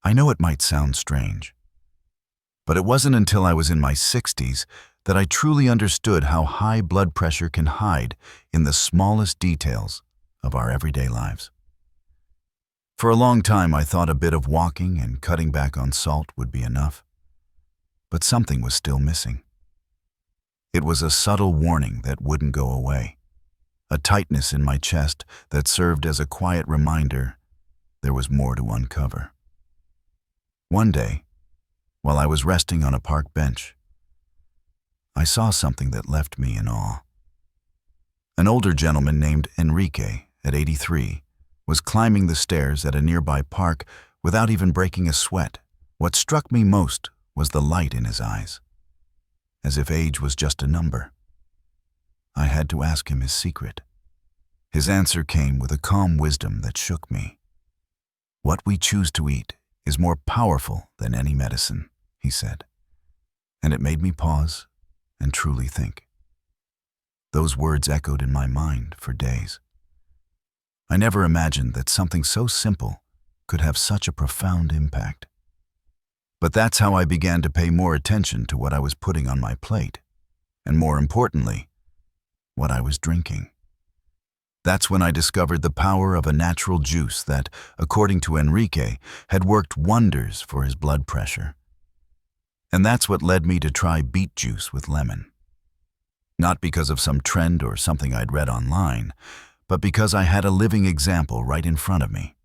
I know it might sound strange, but it wasn't until I was in my 60s that I truly understood how high blood pressure can hide in the smallest details of our everyday lives. For a long time, I thought a bit of walking and cutting back on salt would be enough, but something was still missing. It was a subtle warning that wouldn't go away, a tightness in my chest that served as a quiet reminder there was more to uncover. One day, while I was resting on a park bench, I saw something that left me in awe. An older gentleman named Enrique, at 83, was climbing the stairs at a nearby park without even breaking a sweat. What struck me most was the light in his eyes, as if age was just a number. I had to ask him his secret. His answer came with a calm wisdom that shook me. "What we choose to eat is more powerful than any medicine," he said, and it made me pause and truly think. Those words echoed in my mind for days. I never imagined that something so simple could have such a profound impact. But that's how I began to pay more attention to what I was putting on my plate, and more importantly, what I was drinking. That's when I discovered the power of a natural juice that, according to Enrique, had worked wonders for his blood pressure. And that's what led me to try beet juice with lemon. Not because of some trend or something I'd read online, but because I had a living example right in front of me.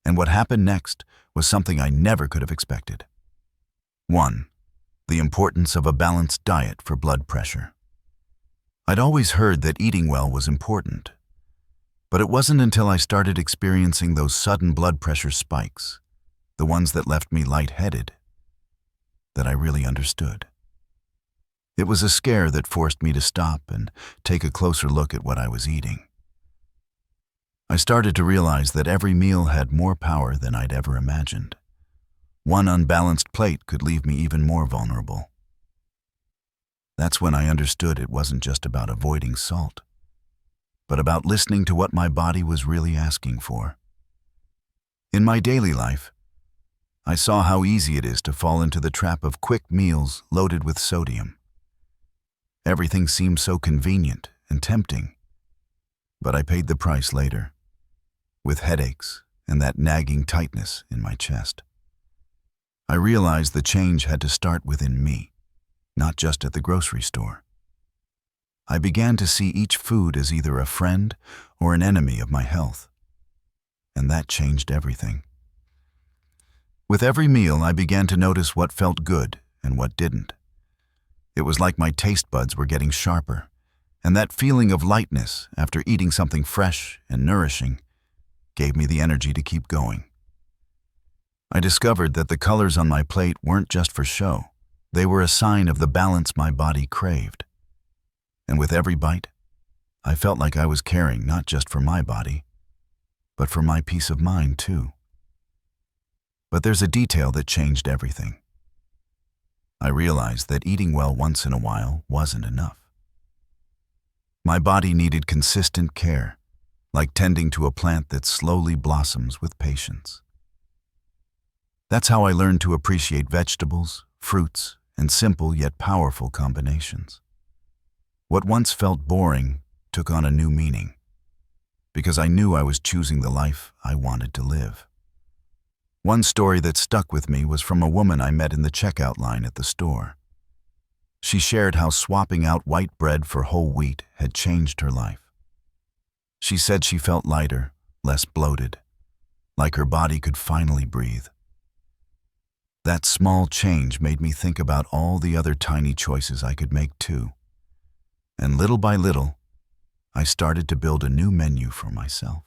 And what happened next was something I never could have expected. 1. The importance of a balanced diet for blood pressure. I'd always heard that eating well was important, but it wasn't until I started experiencing those sudden blood pressure spikes, the ones that left me lightheaded, that I really understood. It was a scare that forced me to stop and take a closer look at what I was eating. I started to realize that every meal had more power than I'd ever imagined. One unbalanced plate could leave me even more vulnerable. That's when I understood it wasn't just about avoiding salt, but about listening to what my body was really asking for. In my daily life, I saw how easy it is to fall into the trap of quick meals loaded with sodium. Everything seemed so convenient and tempting, but I paid the price later, with headaches and that nagging tightness in my chest. I realized the change had to start within me, not just at the grocery store. I began to see each food as either a friend or an enemy of my health, and that changed everything. With every meal, I began to notice what felt good and what didn't. It was like my taste buds were getting sharper, and that feeling of lightness after eating something fresh and nourishing gave me the energy to keep going. I discovered that the colors on my plate weren't just for show. They were a sign of the balance my body craved. And with every bite, I felt like I was caring not just for my body, but for my peace of mind too. But there's a detail that changed everything. I realized that eating well once in a while wasn't enough. My body needed consistent care, like tending to a plant that slowly blossoms with patience. That's how I learned to appreciate vegetables, fruits, and simple yet powerful combinations. What once felt boring took on a new meaning, because I knew I was choosing the life I wanted to live. One story that stuck with me was from a woman I met in the checkout line at the store. She shared how swapping out white bread for whole wheat had changed her life. She said she felt lighter, less bloated, like her body could finally breathe. That small change made me think about all the other tiny choices I could make too. And little by little, I started to build a new menu for myself.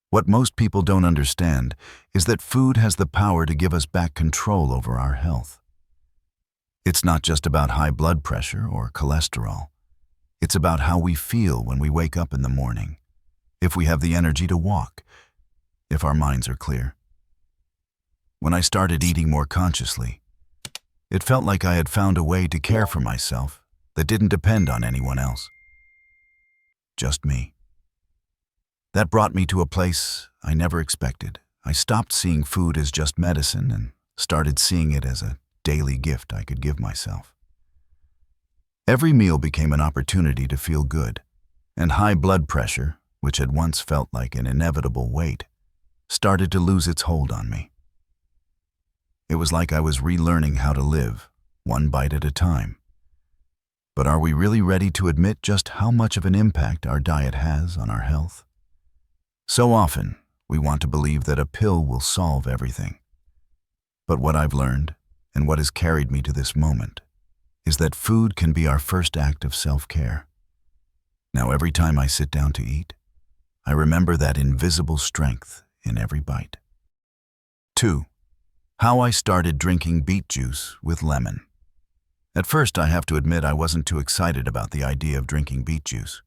What most people don't understand is that food has the power to give us back control over our health. It's not just about high blood pressure or cholesterol. It's about how we feel when we wake up in the morning, if we have the energy to walk, if our minds are clear. When I started eating more consciously, it felt like I had found a way to care for myself that didn't depend on anyone else. Just me. That brought me to a place I never expected. I stopped seeing food as just medicine and started seeing it as a daily gift I could give myself. Every meal became an opportunity to feel good, and high blood pressure, which had once felt like an inevitable weight, started to lose its hold on me. It was like I was relearning how to live, one bite at a time. But are we really ready to admit just how much of an impact our diet has on our health? So often, we want to believe that a pill will solve everything. But what I've learned, and what has carried me to this moment, is that food can be our first act of self-care. Now, every time I sit down to eat, I remember that invisible strength in every bite. 2. How I started drinking beet juice with lemon. At first, I have to admit I wasn't too excited about the idea of drinking beet juice.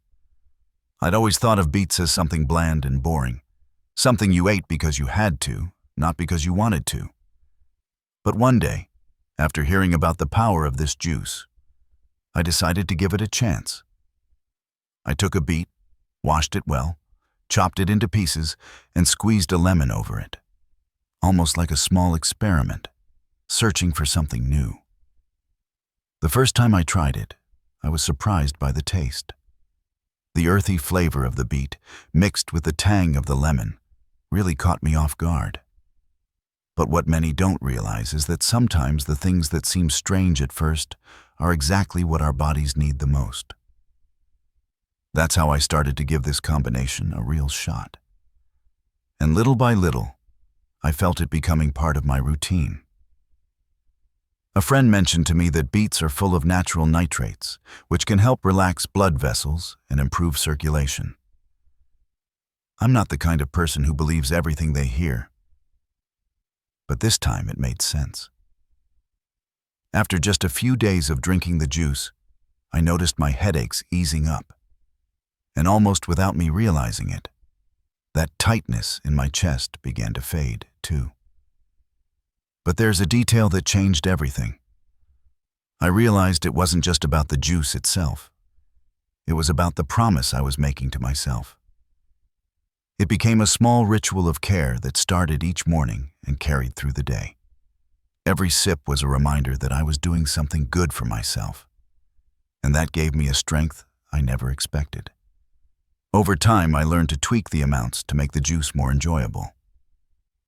I'd always thought of beets as something bland and boring, something you ate because you had to, not because you wanted to. But one day, after hearing about the power of this juice, I decided to give it a chance. I took a beet, washed it well, chopped it into pieces, and squeezed a lemon over it, almost like a small experiment, searching for something new. The first time I tried it, I was surprised by the taste. The earthy flavor of the beet, mixed with the tang of the lemon, really caught me off guard. But what many don't realize is that sometimes the things that seem strange at first are exactly what our bodies need the most. That's how I started to give this combination a real shot. And little by little, I felt it becoming part of my routine. A friend mentioned to me that beets are full of natural nitrates, which can help relax blood vessels and improve circulation. I'm not the kind of person who believes everything they hear, but this time it made sense. After just a few days of drinking the juice, I noticed my headaches easing up, and almost without me realizing it, that tightness in my chest began to fade, too. But there's a detail that changed everything. I realized it wasn't just about the juice itself. It was about the promise I was making to myself. It became a small ritual of care that started each morning and carried through the day. Every sip was a reminder that I was doing something good for myself, and that gave me a strength I never expected. Over time, I learned to tweak the amounts to make the juice more enjoyable.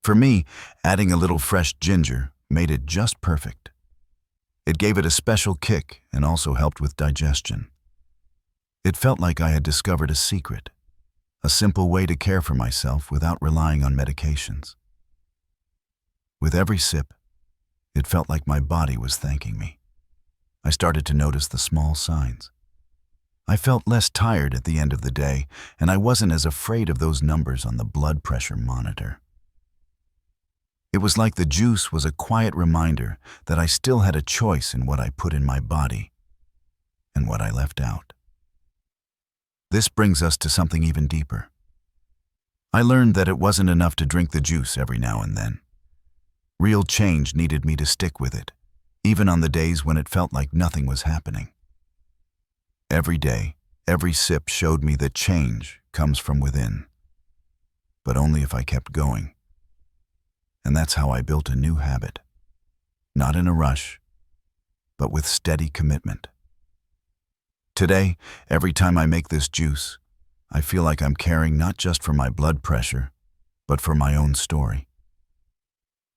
For me, adding a little fresh ginger made it just perfect. It gave it a special kick and also helped with digestion. It felt like I had discovered a secret, a simple way to care for myself without relying on medications. With every sip, it felt like my body was thanking me. I started to notice the small signs. I felt less tired at the end of the day, and I wasn't as afraid of those numbers on the blood pressure monitor. It was like the juice was a quiet reminder that I still had a choice in what I put in my body and what I left out. This brings us to something even deeper. I learned that it wasn't enough to drink the juice every now and then. Real change needed me to stick with it, even on the days when it felt like nothing was happening. Every day, every sip showed me that change comes from within, but only if I kept going. And that's how I built a new habit, not in a rush, but with steady commitment. Today, every time I make this juice, I feel like I'm caring not just for my blood pressure, but for my own story.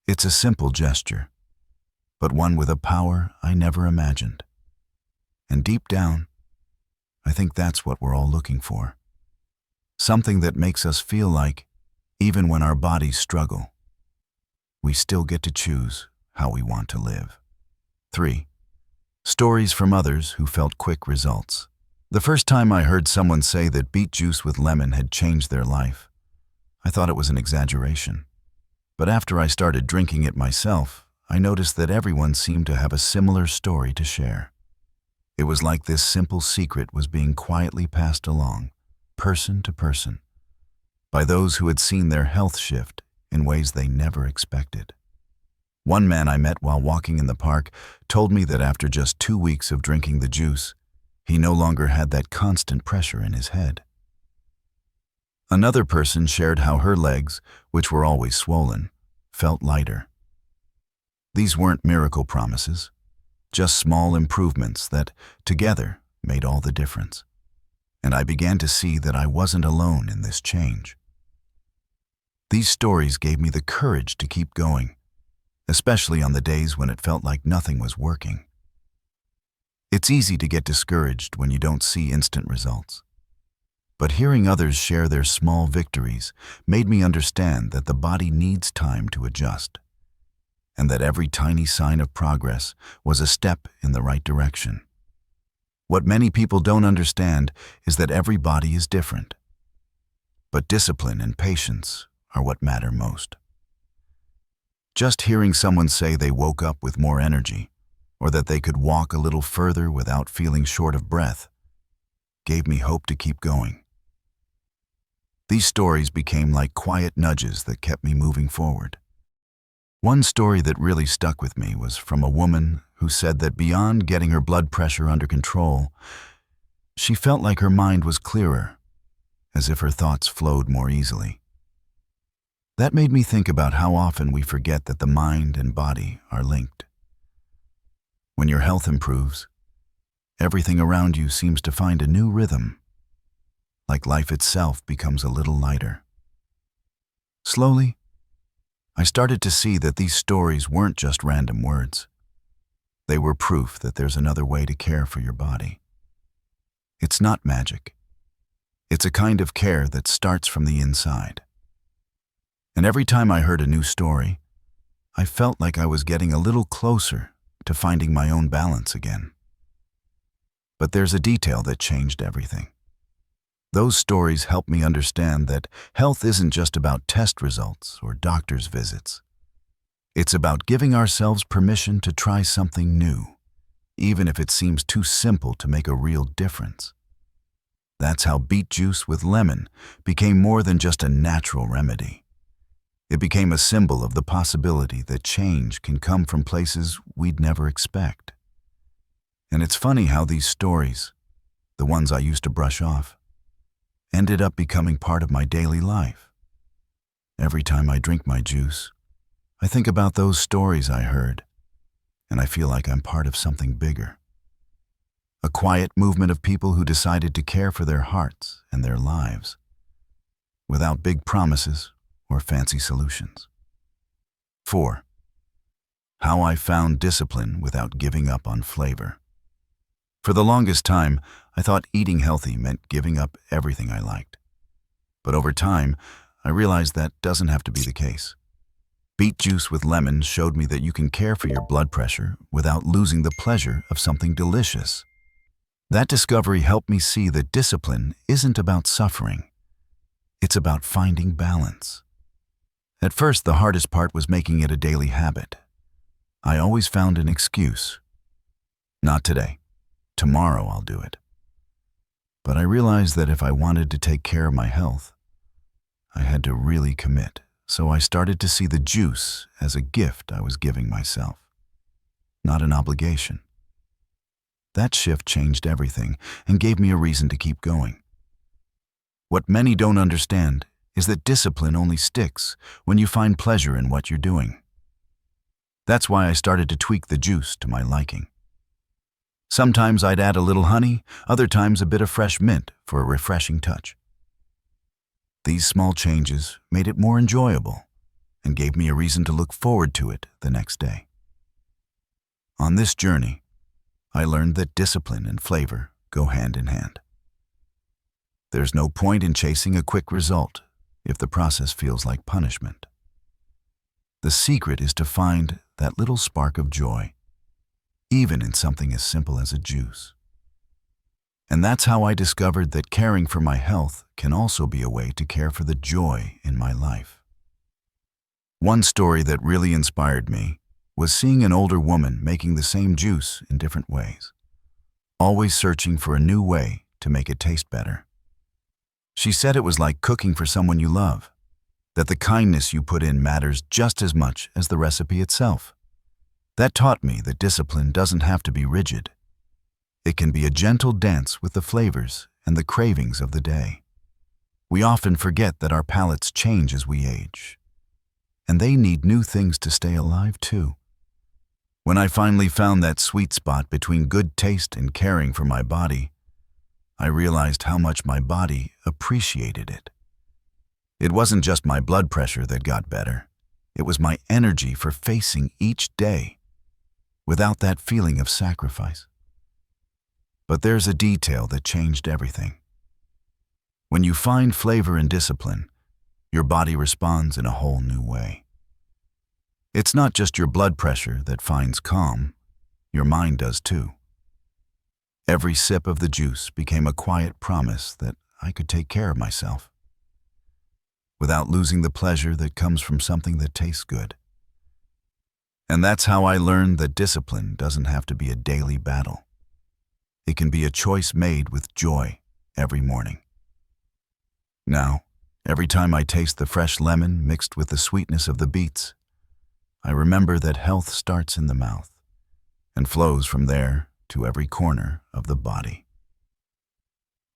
It's a simple gesture, but one with a power I never imagined. And deep down, I think that's what we're all looking for. Something that makes us feel like, even when our bodies struggle, we still get to choose how we want to live. 3. Stories from others who felt quick results. The first time I heard someone say that beet juice with lemon had changed their life, I thought it was an exaggeration. But after I started drinking it myself, I noticed that everyone seemed to have a similar story to share. It was like this simple secret was being quietly passed along, person to person, by those who had seen their health shift in ways they never expected. One man I met while walking in the park told me that after just 2 weeks of drinking the juice, he no longer had that constant pressure in his head. Another person shared how her legs, which were always swollen, felt lighter. These weren't miracle promises, just small improvements that, together, made all the difference. And I began to see that I wasn't alone in this change. These stories gave me the courage to keep going, especially on the days when it felt like nothing was working. It's easy to get discouraged when you don't see instant results. But hearing others share their small victories made me understand that the body needs time to adjust, and that every tiny sign of progress was a step in the right direction. What many people don't understand is that every body is different. But discipline and patience are what matter most. Just hearing someone say they woke up with more energy, or that they could walk a little further without feeling short of breath, gave me hope to keep going. These stories became like quiet nudges that kept me moving forward. One story that really stuck with me was from a woman who said that beyond getting her blood pressure under control, she felt like her mind was clearer, as if her thoughts flowed more easily. That made me think about how often we forget that the mind and body are linked. When your health improves, everything around you seems to find a new rhythm, like life itself becomes a little lighter. Slowly, I started to see that these stories weren't just random words. They were proof that there's another way to care for your body. It's not magic. It's a kind of care that starts from the inside. And every time I heard a new story, I felt like I was getting a little closer to finding my own balance again. But there's a detail that changed everything. Those stories helped me understand that health isn't just about test results or doctor's visits. It's about giving ourselves permission to try something new, even if it seems too simple to make a real difference. That's how beet juice with lemon became more than just a natural remedy. It became a symbol of the possibility that change can come from places we'd never expect. And it's funny how these stories, the ones I used to brush off, ended up becoming part of my daily life. Every time I drink my juice, I think about those stories I heard, and I feel like I'm part of something bigger. A quiet movement of people who decided to care for their hearts and their lives, without big promises or fancy solutions. 4. How I found discipline without giving up on flavor. For the longest time, I thought eating healthy meant giving up everything I liked. But over time, I realized that doesn't have to be the case. Beet juice with lemon showed me that you can care for your blood pressure without losing the pleasure of something delicious. That discovery helped me see that discipline isn't about suffering. It's about finding balance. At first, the hardest part was making it a daily habit. I always found an excuse. Not today. Tomorrow I'll do it. But I realized that if I wanted to take care of my health, I had to really commit. So I started to see the juice as a gift I was giving myself, not an obligation. That shift changed everything and gave me a reason to keep going. What many don't understand is that discipline only sticks when you find pleasure in what you're doing. That's why I started to tweak the juice to my liking. Sometimes I'd add a little honey, other times a bit of fresh mint for a refreshing touch. These small changes made it more enjoyable and gave me a reason to look forward to it the next day. On this journey, I learned that discipline and flavor go hand in hand. There's no point in chasing a quick result if the process feels like punishment. The secret is to find that little spark of joy, even in something as simple as a juice. And that's how I discovered that caring for my health can also be a way to care for the joy in my life. One story that really inspired me was seeing an older woman making the same juice in different ways, always searching for a new way to make it taste better. She said it was like cooking for someone you love, that the kindness you put in matters just as much as the recipe itself. That taught me that discipline doesn't have to be rigid. It can be a gentle dance with the flavors and the cravings of the day. We often forget that our palates change as we age, and they need new things to stay alive too. When I finally found that sweet spot between good taste and caring for my body, I realized how much my body appreciated it. It wasn't just my blood pressure that got better. It was my energy for facing each day without that feeling of sacrifice. But there's a detail that changed everything. When you find flavor and discipline, your body responds in a whole new way. It's not just your blood pressure that finds calm, your mind does too. Every sip of the juice became a quiet promise that I could take care of myself, without losing the pleasure that comes from something that tastes good. And that's how I learned that discipline doesn't have to be a daily battle. It can be a choice made with joy every morning. Now, every time I taste the fresh lemon mixed with the sweetness of the beets, I remember that health starts in the mouth and flows from there to every corner of the body.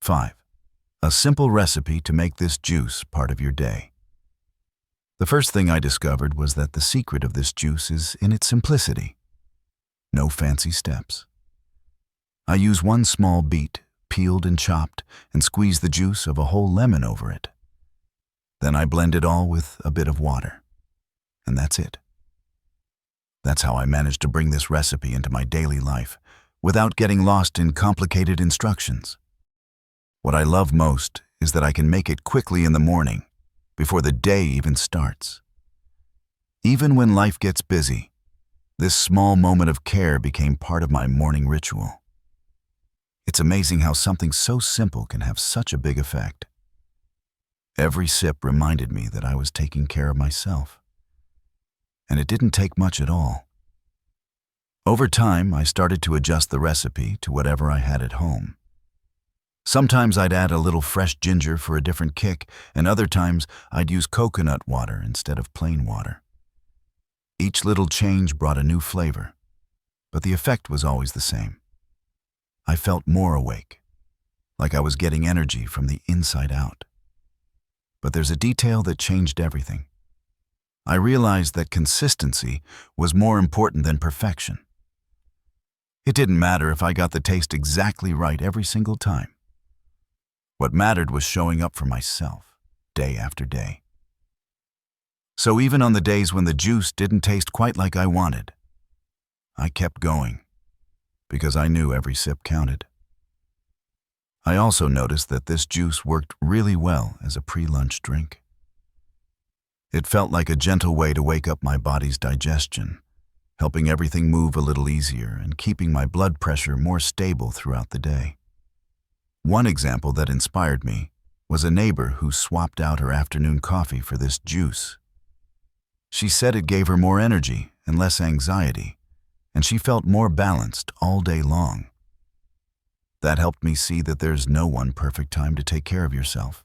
5. A simple recipe to make this juice part of your day. The first thing I discovered was that the secret of this juice is in its simplicity. No fancy steps. I use one small beet, peeled and chopped, and squeeze the juice of a whole lemon over it. Then I blend it all with a bit of water. And that's it. That's how I managed to bring this recipe into my daily life, without getting lost in complicated instructions. What I love most is that I can make it quickly in the morning, before the day even starts. Even when life gets busy, this small moment of care became part of my morning ritual. It's amazing how something so simple can have such a big effect. Every sip reminded me that I was taking care of myself. And it didn't take much at all. Over time, I started to adjust the recipe to whatever I had at home. Sometimes I'd add a little fresh ginger for a different kick, and other times I'd use coconut water instead of plain water. Each little change brought a new flavor, but the effect was always the same. I felt more awake, like I was getting energy from the inside out. But there's a detail that changed everything. I realized that consistency was more important than perfection. It didn't matter if I got the taste exactly right every single time. What mattered was showing up for myself, day after day. So even on the days when the juice didn't taste quite like I wanted, I kept going, because I knew every sip counted. I also noticed that this juice worked really well as a pre-lunch drink. It felt like a gentle way to wake up my body's digestion, helping everything move a little easier and keeping my blood pressure more stable throughout the day. One example that inspired me was a neighbor who swapped out her afternoon coffee for this juice. She said it gave her more energy and less anxiety, and she felt more balanced all day long. That helped me see that there's no one perfect time to take care of yourself.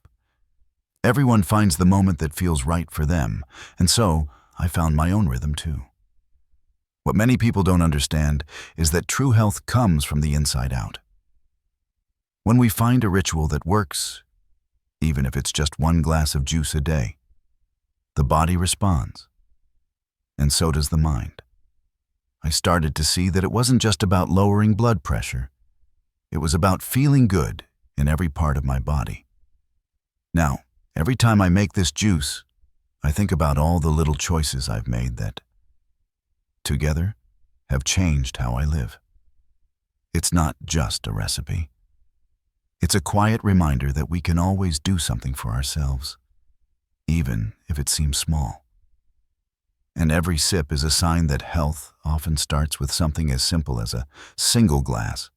Everyone finds the moment that feels right for them, and so I found my own rhythm too. What many people don't understand is that true health comes from the inside out. When we find a ritual that works, even if it's just one glass of juice a day, the body responds, and so does the mind. I started to see that it wasn't just about lowering blood pressure. It was about feeling good in every part of my body. Now, every time I make this juice, I think about all the little choices I've made that, together, have changed how I live. It's not just a recipe. It's a quiet reminder that we can always do something for ourselves, even if it seems small. And every sip is a sign that health often starts with something as simple as a single glass.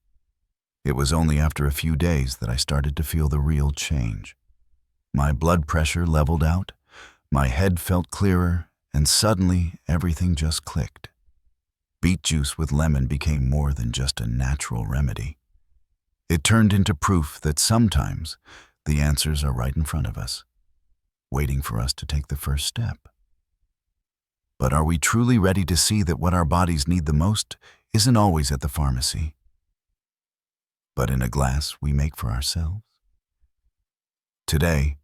It was only after a few days that I started to feel the real change. My blood pressure leveled out, my head felt clearer, and suddenly everything just clicked. Beet juice with lemon became more than just a natural remedy. It turned into proof that sometimes the answers are right in front of us, waiting for us to take the first step. But are we truly ready to see that what our bodies need the most isn't always at the pharmacy, but in a glass we make for ourselves? Today,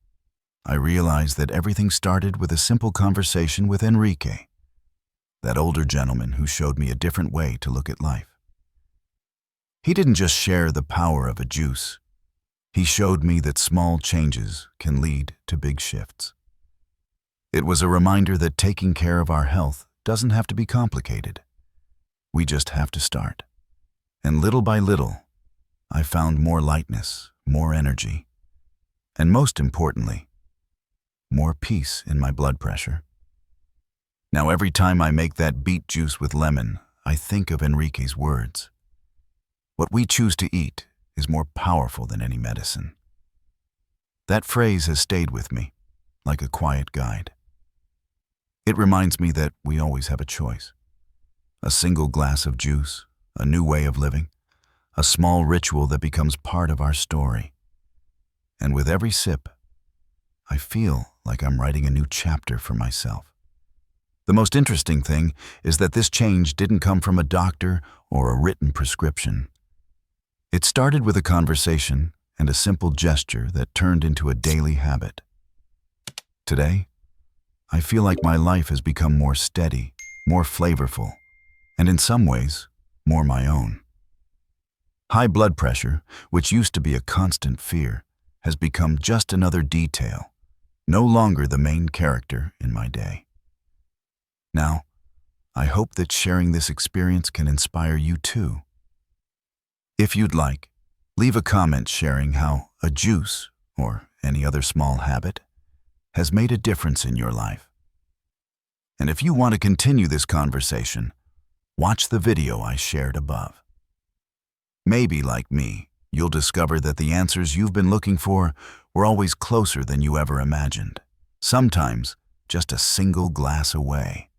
I realized that everything started with a simple conversation with Enrique, that older gentleman who showed me a different way to look at life. He didn't just share the power of a juice. He showed me that small changes can lead to big shifts. It was a reminder that taking care of our health doesn't have to be complicated. We just have to start. And little by little, I found more lightness, more energy, and most importantly, more peace in my blood pressure. Now every time I make that beet juice with lemon, I think of Enrique's words. What we choose to eat is more powerful than any medicine. That phrase has stayed with me, like a quiet guide. It reminds me that we always have a choice. A single glass of juice, a new way of living, a small ritual that becomes part of our story. And with every sip, I feel like I'm writing a new chapter for myself. The most interesting thing is that this change didn't come from a doctor or a written prescription. It started with a conversation and a simple gesture that turned into a daily habit. Today, I feel like my life has become more steady, more flavorful, and in some ways, more my own. High blood pressure, which used to be a constant fear, has become just another detail, no longer the main character in my day. Now, I hope that sharing this experience can inspire you too. If you'd like, leave a comment sharing how a juice, or any other small habit, has made a difference in your life. And if you want to continue this conversation, watch the video I shared above. Maybe, like me, you'll discover that the answers you've been looking for were always closer than you ever imagined, sometimes just a single glass away.